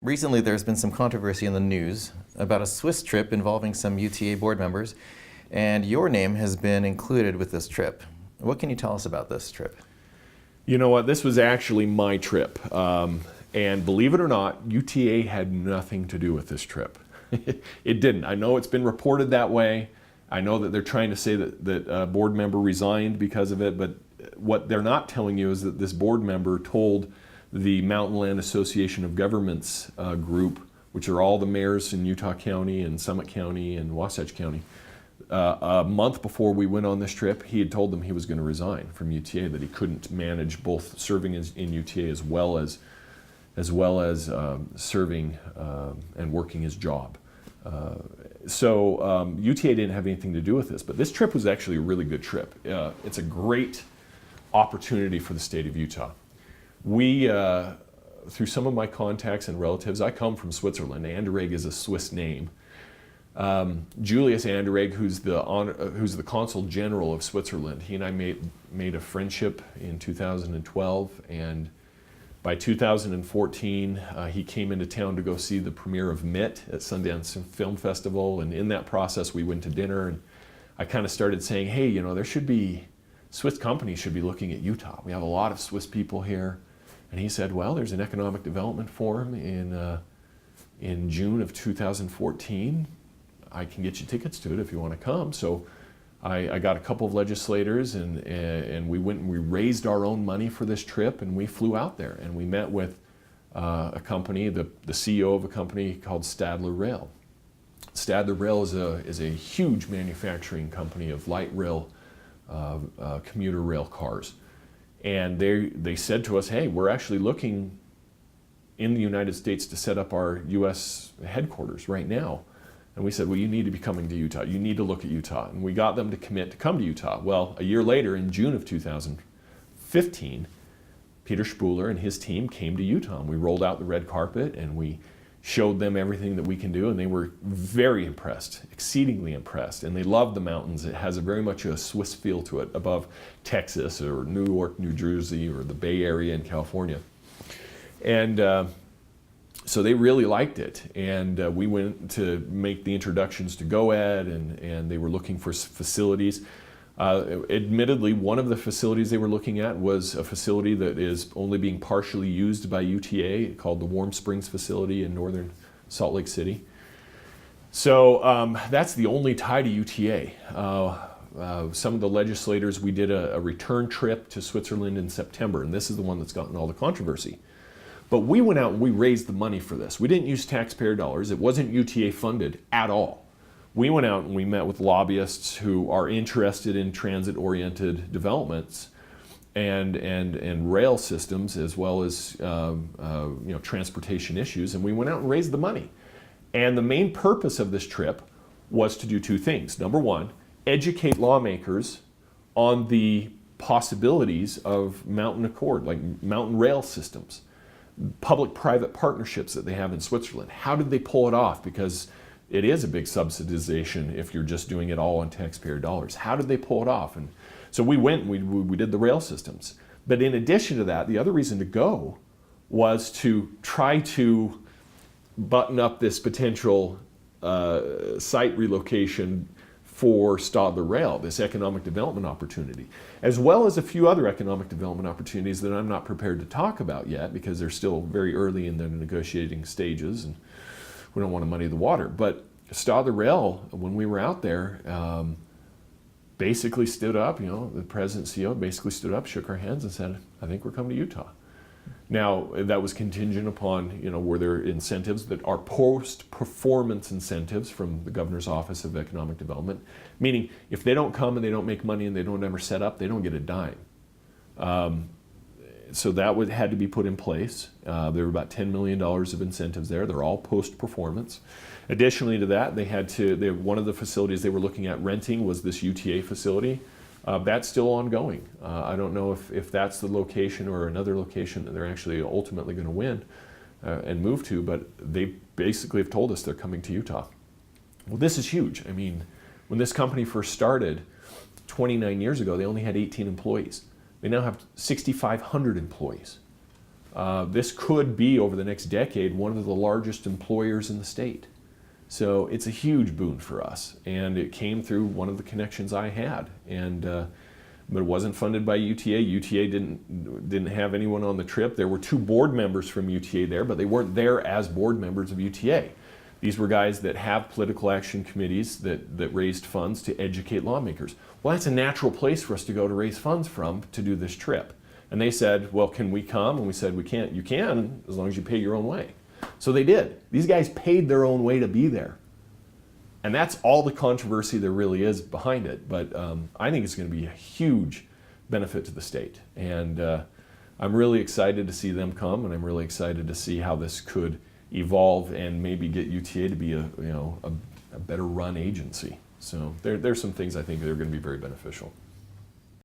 Recently, there's been some controversy in the news about a Swiss trip involving some UTA board members, and your name has been included with this trip. What can you tell us about this trip? You know what? This was actually my trip. And believe it or not, UTA had nothing to do with this trip. It didn't. I know it's been reported that way. I know that they're trying to say that a board member resigned because of it, but what they're not telling you is that this board member told the Mountain Land Association of Governments group, which are all the mayors in Utah County and Summit County and Wasatch County, a month before we went on this trip, he had told them he was going to resign from UTA, that he couldn't manage both serving in UTA as well as serving and working his job. So UTA didn't have anything to do with this, but this trip was actually a really good trip. It's a great opportunity for the state of Utah. We, through some of my contacts and relatives, I come from Switzerland. Anderegg is a Swiss name. Julius Anderegg, who's the Consul General of Switzerland, he and I made a friendship in 2012, and by 2014, he came into town to go see the premiere of MIT at Sundance Film Festival, and in that process we went to dinner, and I kind of started saying, hey, you know, Swiss companies should be looking at Utah. We have a lot of Swiss people here. And he said, well, there's an economic development forum in June of 2014. I can get you tickets to it if you want to come. So I got a couple of legislators, and we went and we raised our own money for this trip, and we flew out there, and we met with a company, the CEO of a company called Stadler Rail. Stadler Rail is a huge manufacturing company of light rail, commuter rail cars. And they said to us, hey, we're actually looking in the United States to set up our U.S. headquarters right now. And we said, well, you need to be coming to Utah. You need to look at Utah. And we got them to commit to come to Utah. Well, a year later, in June of 2015, Peter Spuler and his team came to Utah. And we rolled out the red carpet, and we showed them everything that we can do. And they were very impressed, exceedingly impressed. And they loved the mountains. It has very much a Swiss feel to it, above Texas or New York, New Jersey, or the Bay Area in California. And so they really liked it, and we went to make the introductions to GOED, and they were looking for facilities. Admittedly, one of the facilities they were looking at was a facility that is only being partially used by UTA, called the Warm Springs facility in northern Salt Lake City. So that's the only tie to UTA. Some of the legislators, we did a return trip to Switzerland in September, and this is the one that's gotten all the controversy. But we went out and we raised the money for this. We didn't use taxpayer dollars. It wasn't UTA funded at all. We went out and we met with lobbyists who are interested in transit-oriented developments and rail systems, as well as transportation issues, and we went out and raised the money. And the main purpose of this trip was to do two things. Number one, educate lawmakers on the possibilities of mountain accord, like mountain rail systems, public-private partnerships that they have in Switzerland. How did they pull it off? Because it is a big subsidization if you're just doing it all on taxpayer dollars. How did they pull it off? And so we went and we did the rail systems. But in addition to that, the other reason to go was to try to button up this potential site relocation for Stadler Rail, this economic development opportunity, as well as a few other economic development opportunities that I'm not prepared to talk about yet because they're still very early in the negotiating stages and we don't want to muddy the water. But Stadler Rail, when we were out there, basically stood up, the president and CEO basically stood up, shook our hands and said, I think we're coming to Utah. Now, that was contingent upon, were there incentives that are post-performance incentives from the Governor's Office of Economic Development, meaning if they don't come and they don't make money and they don't ever set up, they don't get a dime. So that had to be put in place. There were about $10 million of incentives there. They're all post-performance. Additionally to that, one of the facilities they were looking at renting was this UTA facility. That's still ongoing. I don't know if that's the location or another location that they're actually ultimately going to win and move to, but they basically have told us they're coming to Utah. Well, this is huge. I mean, when this company first started 29 years ago, they only had 18 employees. They now have 6,500 employees. this could be, over the next decade, one of the largest employers in the state. So it's a huge boon for us, and it came through one of the connections I had. But it wasn't funded by UTA. UTA didn't have anyone on the trip. There were 2 board members from UTA there, but they weren't there as board members of UTA. These were guys that have political action committees that raised funds to educate lawmakers. Well, that's a natural place for us to go to raise funds from to do this trip. And they said, well, can we come? And we said, we can't. You can, as long as you pay your own way. So they did. These guys paid their own way to be there. And that's all the controversy there really is behind it. But I think it's going to be a huge benefit to the state. And I'm really excited to see them come, and I'm really excited to see how this could evolve and maybe get UTA to be a better run agency. So there's some things I think that are going to be very beneficial.